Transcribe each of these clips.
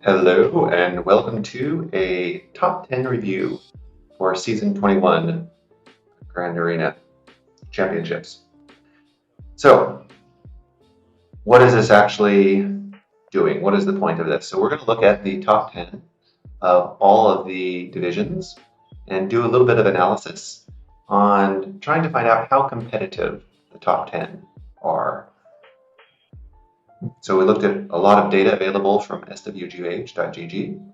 Hello and welcome to a top 10 review for season 21 Grand Arena Championships. So, what is this actually doing? What is the point of this? So, we're going to look at the top 10 of all of the divisions and do a little bit of analysis on trying to find out how competitive the top 10 are. So, we looked at a lot of data available from swgh.gg.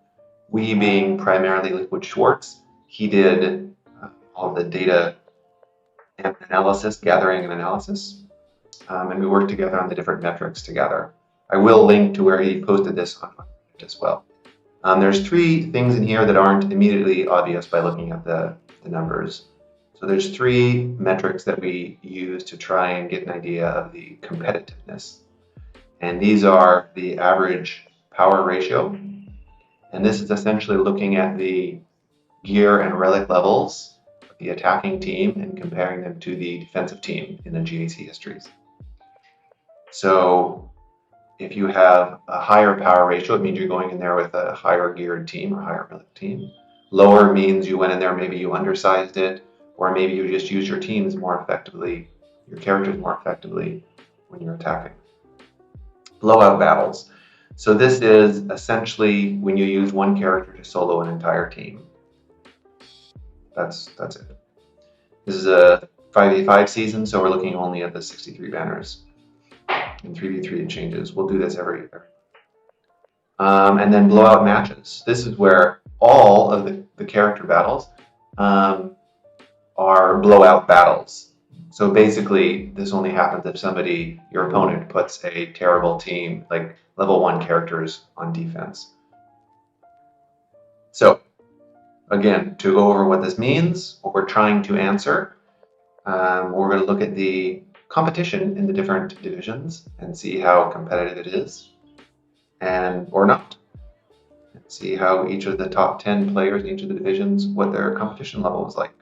We being primarily Liquid Schwartz, he did all the data and analysis, gathering and analysis, and we worked together on the different metrics together. I will link to where he posted this on as well. There's three things in here that aren't immediately obvious by looking at the numbers. So there's three metrics that we use to try and get an idea of the competitiveness. And these are the average power ratio. And this is essentially looking at the gear and relic levels of the attacking team and comparing them to the defensive team in the GAC histories. So if you have a higher power ratio, it means you're going in there with a higher geared team or higher relic team. Lower means you went in there, maybe you undersized it, or maybe you just use your teams more effectively, your characters more effectively when you're attacking. Blowout battles. So this is essentially when you use one character to solo an entire team. That's it. This is a 5v5 season, so we're looking only at the 63 banners. In 3v3 it changes. We'll do this every year. And then blowout matches. This is where all of the character battles are blowout battles. So basically, this only happens if your opponent puts a terrible team, like level 1 characters on defense. So, again, to go over what this means, what we're trying to answer, we're going to look at the competition in the different divisions and see how competitive it is, or not. And see how each of the top 10 players in each of the divisions, what their competition level is like.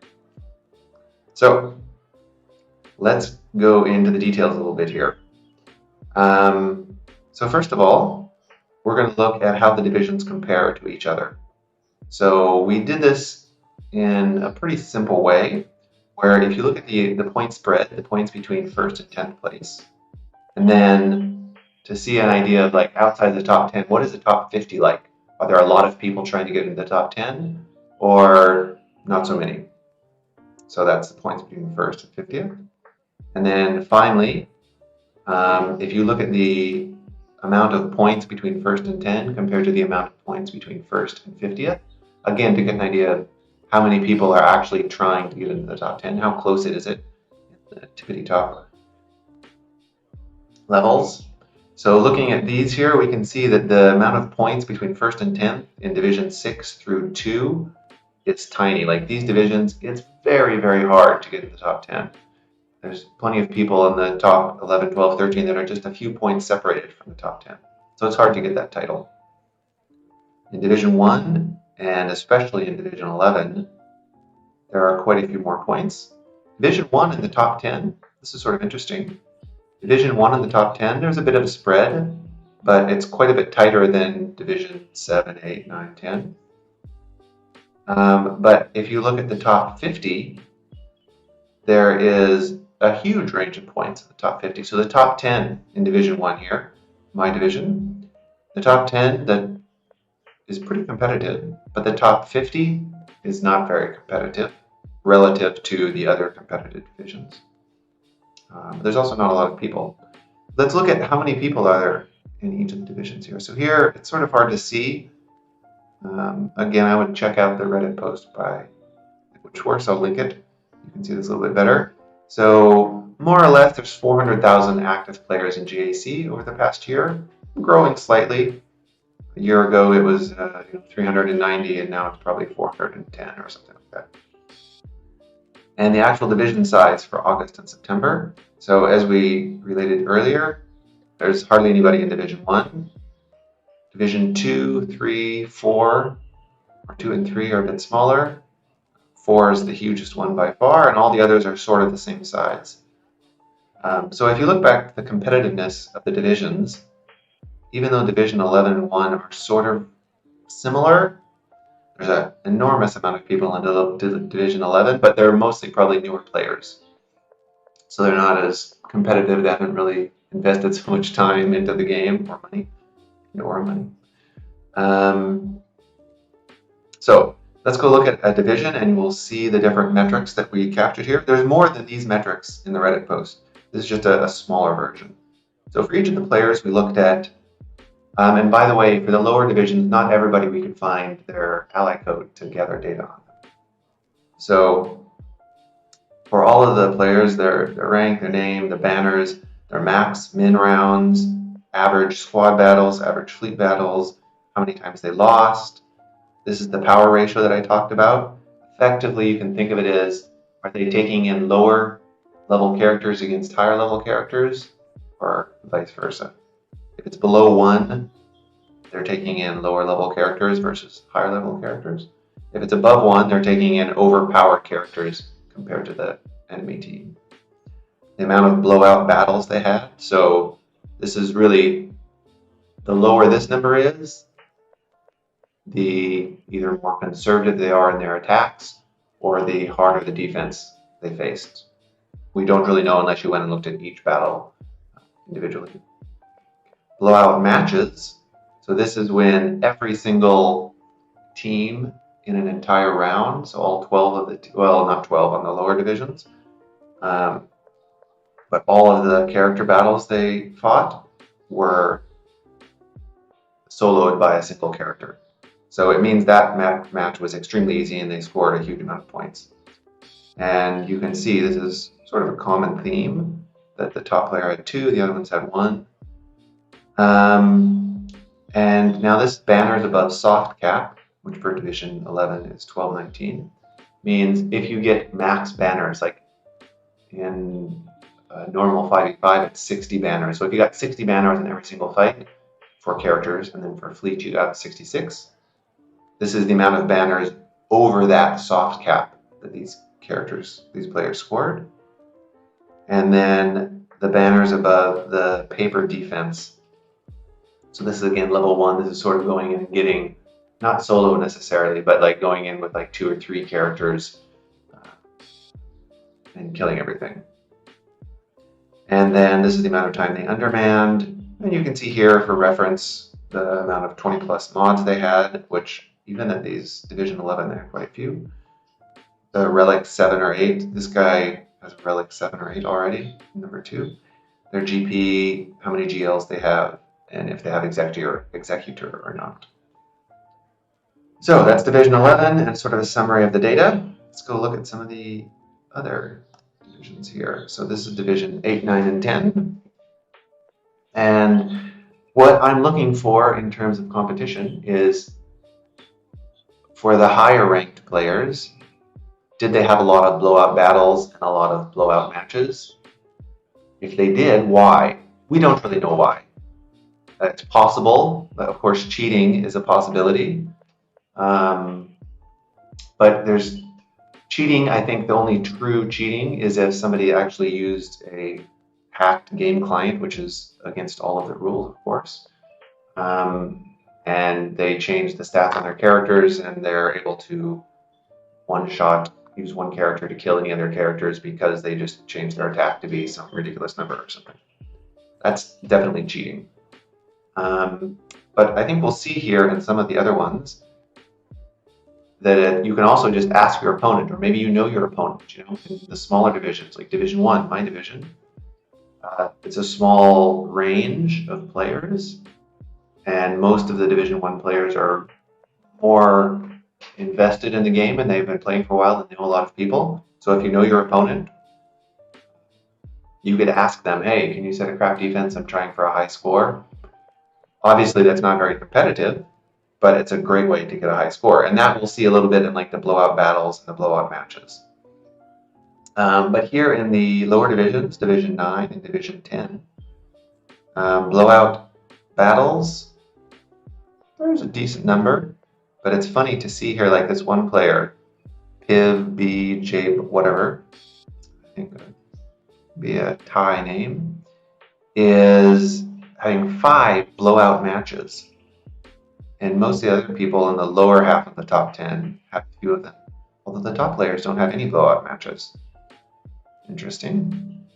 So, let's go into the details a little bit here. So first of all, we're going to look at how the divisions compare to each other. So we did this in a pretty simple way, where if you look at the point spread, the points between first and 10th place, and then to see an idea of like outside the top 10, what is the top 50 like? Are there a lot of people trying to get into the top 10 or not so many? So that's the points between first and 50th. And then finally, if you look at the amount of points between first and 10 compared to the amount of points between first and 50th, again, to get an idea of how many people are actually trying to get into the top 10, how close is it in the tippity top levels. So looking at these here, we can see that the amount of points between first and 10th in division 6 through 2, it's tiny. Like these divisions, it's very, very hard to get to the top 10. There's plenty of people in the top 11, 12, 13 that are just a few points separated from the top 10. So it's hard to get that title. In Division 1, and especially in Division 11, there are quite a few more points. Division 1 in the top 10, this is sort of interesting. Division 1 in the top 10, there's a bit of a spread, but it's quite a bit tighter than Division 7, 8, 9, 10. But if you look at the top 50, there is a huge range of points in the top 50. So the top 10 in Division 1 here, my division, the top 10 that is pretty competitive, but the top 50 is not very competitive relative to the other competitive divisions. There's also not a lot of people. Let's look at how many people are there in each of the divisions here. So here, it's sort of hard to see. Again, I would check out the Reddit post by Liquid Schwartz. I'll link it. You can see this a little bit better. So more or less, there's 400,000 active players in GAC over the past year, growing slightly. A year ago, it was 390, and now it's probably 410 or something like that. And the actual division size for August and September. So as we related earlier, there's hardly anybody in Division 1. Division 2, 3, 4, or 2 and 3 are a bit smaller. 4 is the hugest one by far, and all the others are sort of the same size. So if you look back at the competitiveness of the divisions, even though Division 11 and 1 are sort of similar, there's an enormous amount of people in Division 11, but they're mostly probably newer players. So they're not as competitive. They haven't really invested so much time into the game or money. So let's go look at a division and we'll see the different metrics that we captured here. There's more than these metrics in the Reddit post. This is just a smaller version. So for each of the players we looked at, and by the way, for the lower divisions, not everybody we could find their ally code to gather data on them. So for all of the players, their rank, their name, the banners, their max, min rounds, average squad battles, average fleet battles, how many times they lost. This is the power ratio that I talked about. Effectively, you can think of it as, are they taking in lower level characters against higher level characters, or vice versa? If it's below 1, they're taking in lower level characters versus higher level characters. If it's above 1, they're taking in overpowered characters compared to the enemy team. The amount of blowout battles they had. So this is really, the lower this number is, the either more conservative they are in their attacks, or the harder the defense they faced. We don't really know unless you went and looked at each battle individually. Blowout matches. So this is when every single team in an entire round, so all 12 of the, well, not 12 on the lower divisions, but all of the character battles they fought were soloed by a single character. So it means that match was extremely easy and they scored a huge amount of points. And you can see this is sort of a common theme, that the top player had 2, the other ones had 1. And now this banner is above soft cap, which for Division 11 is 1219, means if you get max banners, like in a normal 5v5, it's 60 banners. So if you got 60 banners in every single fight for characters, and then for fleet you got 66, this is the amount of banners over that soft cap that these players scored. And then the banners above the paper defense. So this is again level 1. This is sort of going in and getting, not solo necessarily, but like going in with like 2 or 3 characters and killing everything. And then this is the amount of time they undermanned. And you can see here for reference the amount of 20 plus mods they had, which even at these Division 11 they have quite a few. The relic 7 or 8, this guy has a relic 7 or 8 already, number 2. Their GP, how many GLs they have, and if they have executor or not. So that's Division 11 and sort of a summary of the data. Let's go look at some of the other divisions here. So this is Division 8, 9, and 10. And what I'm looking for in terms of competition is, for the higher ranked players, did they have a lot of blowout battles and a lot of blowout matches? If they did, why? We don't really know why. It's possible, but of course cheating is a possibility. But there's cheating, I think the only true cheating is if somebody actually used a hacked game client, which is against all of the rules, of course. And they change the stats on their characters and they're able to use one character to kill any other characters because they just changed their attack to be some ridiculous number or something. That's definitely cheating. But I think we'll see here in some of the other ones that you can also just ask your opponent, or maybe you know your opponent, in the smaller divisions, like Division 1, my division. It's a small range of players, and most of the Division 1 players are more invested in the game and they've been playing for a while and know a lot of people. So if you know your opponent, you could ask them, hey, can you set a crap defense? I'm trying for a high score. Obviously, that's not very competitive, but it's a great way to get a high score. And that we'll see a little bit in like the blowout battles and the blowout matches. But here in the lower divisions, Division 9 and Division 10, blowout battles, there's a decent number, but it's funny to see here like this one player, Piv, B, Jabe, whatever, I think it would be a Thai name, having 5 blowout matches. And most of the other people in the lower half of the top 10 have a few of them. Although the top players don't have any blowout matches. Interesting.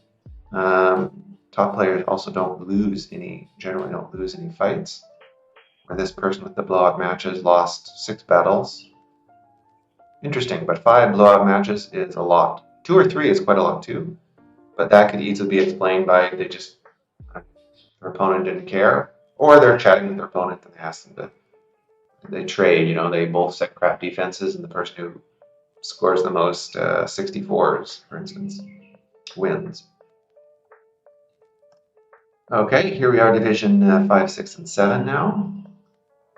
Top players also generally don't lose any fights. Where this person with the blowout matches lost 6 battles. Interesting, but 5 blowout matches is a lot. 2 or 3 is quite a lot too, but that could easily be explained by their opponent didn't care, or they're chatting with their opponent and they ask them they trade, they both set crap defenses, and the person who scores the most 64s, for instance, wins. Okay, here we are, Division 5, 6, and 7 now.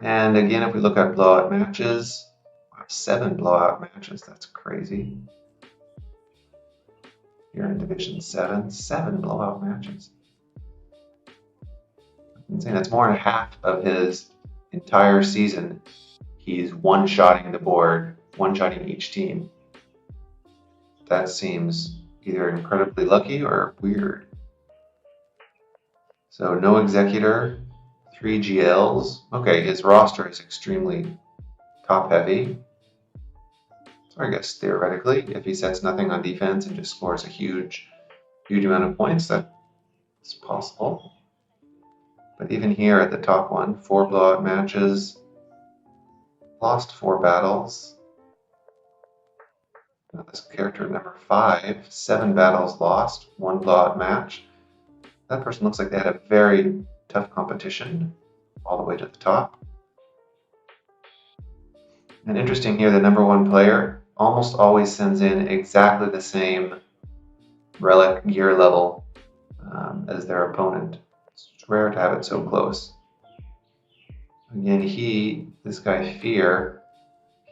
And again, if we look at blowout matches, 7 blowout matches, that's crazy. Here in Division 7, 7 blowout matches. I'm saying that's more than half of his entire season. He's one-shotting the board, one-shotting each team. That seems either incredibly lucky or weird. So no Executor, 3 GLs. Okay, his roster is extremely top-heavy. So I guess theoretically, if he sets nothing on defense and just scores a huge amount of points, that's possible. But even here at the top one, 4 blowout matches, lost 4 battles. Now this character number 5, 7 battles lost, 1 blowout match. That person looks like they had a very tough competition all the way to the top. And interesting here, the number 1 player almost always sends in exactly the same relic gear level as their opponent. It's rare to have it so close. Again, this guy Fear,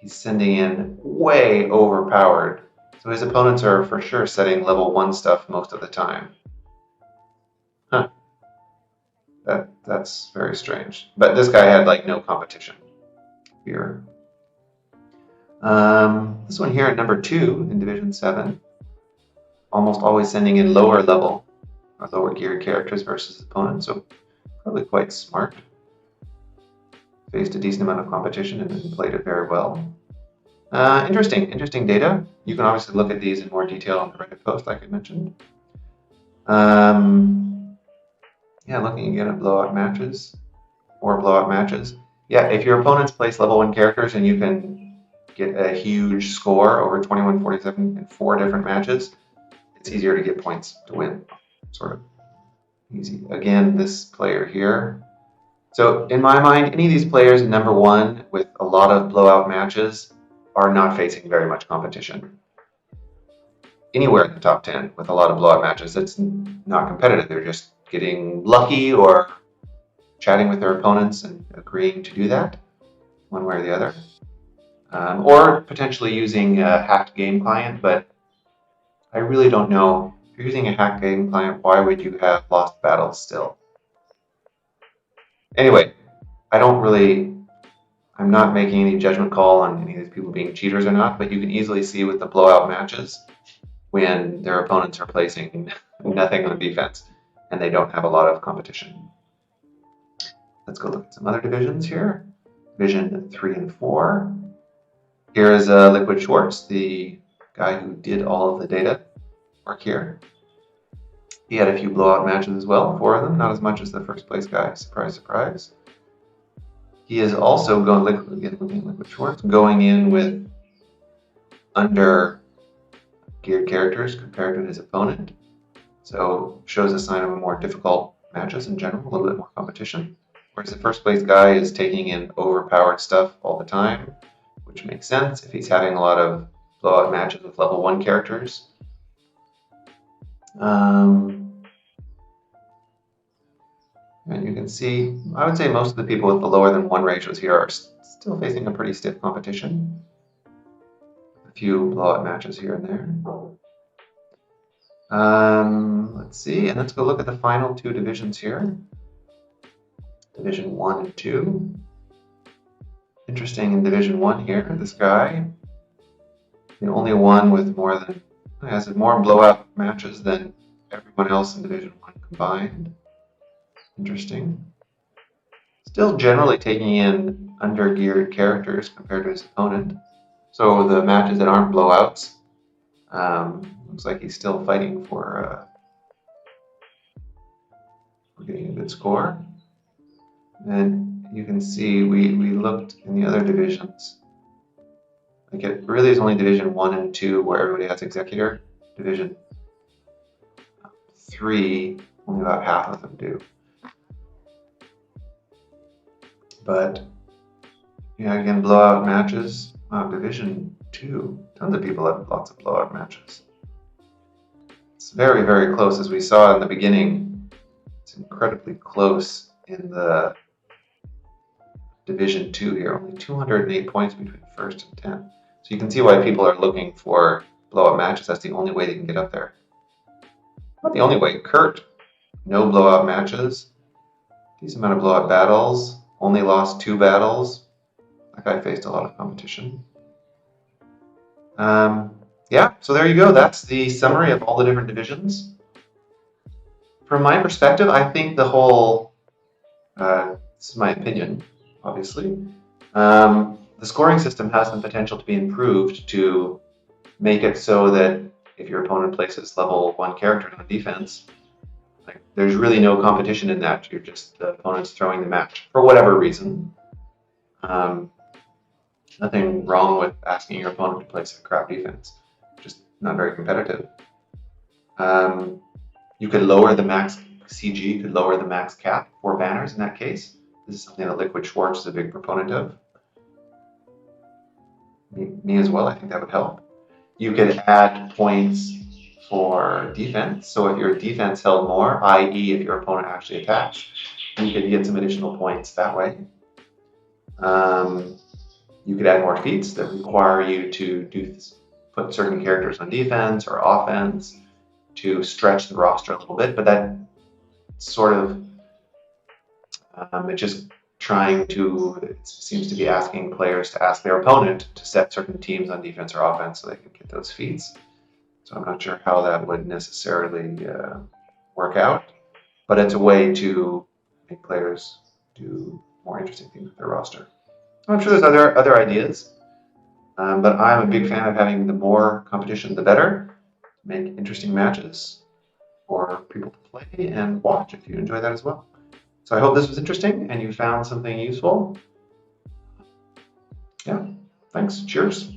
he's sending in way overpowered. So his opponents are for sure setting level 1 stuff most of the time. Huh. That's very strange. But this guy had like no competition. Fear. This one here at number 2 in Division 7, almost always sending in lower level or lower geared characters versus opponents, so probably quite smart. Faced a decent amount of competition and then played it very well. Interesting data. You can obviously look at these in more detail on the Reddit post, like I mentioned. Yeah, looking again at blowout matches, 4 blowout matches. Yeah, if your opponents place level 1 characters and you can get a huge score over 21-47 in 4 different matches, it's easier to get points to win. Sort of easy. Again, this player here. So in my mind, any of these players in number 1 with a lot of blowout matches are not facing very much competition. Anywhere in the top 10 with a lot of blowout matches, it's not competitive. They're just getting lucky or chatting with their opponents and agreeing to do that one way or the other. Or potentially using a hacked game client, but I really don't know. If you're using a hacked game client, why would you have lost battles still? Anyway, I'm not making any judgment call on any of these people being cheaters or not, but you can easily see with the blowout matches when their opponents are placing nothing on defense and they don't have a lot of competition. Let's go look at some other divisions here. Division 3 and 4. Here is Liquid Schwartz, the guy who did all of the data work here. He had a few blowout matches as well, 4 of them, not as much as the first place guy. Surprise, surprise. He is also Liquid Schwartz, going in with under geared characters compared to his opponent. So shows a sign of a more difficult matches in general, a little bit more competition. Whereas the first place guy is taking in overpowered stuff all the time, which makes sense if he's having a lot of blowout matches with level 1 characters. And you can see, I would say most of the people with the lower than 1 ratios here are still facing a pretty stiff competition. A few blowout matches here and there. Let's see, and let's go look at the final 2 divisions here. Division 1 and 2. Interesting in Division 1 here, this guy, the only one with has more blowout matches than everyone else in Division 1 combined. Interesting. Still generally taking in under-geared characters compared to his opponent. So the matches that aren't blowouts, looks like he's still fighting for getting a good score. And you can see we looked in the other divisions. Like it really is only Division 1 and 2 where everybody has Executor. Division 3, only about half of them do. But yeah, again, blowout matches. Division 2, tons of people have lots of blowout matches. It's very, very close, as we saw in the beginning. It's incredibly close in the Division 2 here. Only 208 points between first and 10th. So you can see why people are looking for blowout matches. That's the only way they can get up there. Not the only way. Kurt, no blowout matches. Decent amount of blowout battles. Only lost 2 battles. That guy faced a lot of competition. Yeah, so there you go. That's the summary of all the different divisions. From my perspective, I think the whole, this is my opinion, obviously, the scoring system has the potential to be improved to make it so that if your opponent places level 1 character on defense, like there's really no competition in that. You're just the opponent's throwing the match for whatever reason. Nothing wrong with asking your opponent to place a crap defense, just not very competitive. You could lower the max CG, could lower the max cap for banners in that case. This is something that Liquid Schwartz is a big proponent of. Me as well, I think that would help. You could add points for defense. So if your defense held more, i.e. if your opponent actually attacks, you could get some additional points that way. You could add more feats that require you to put certain characters on defense or offense to stretch the roster a little bit, but that sort of, it's just trying to, it seems to be asking players to ask their opponent to set certain teams on defense or offense so they can get those feats. So I'm not sure how that would necessarily work out, but it's a way to make players do more interesting things with their roster. I'm sure there's other ideas, but I'm a big fan of having the more competition, the better. Make interesting matches for people to play and watch if you enjoy that as well. So I hope this was interesting and you found something useful. Yeah, thanks. Cheers.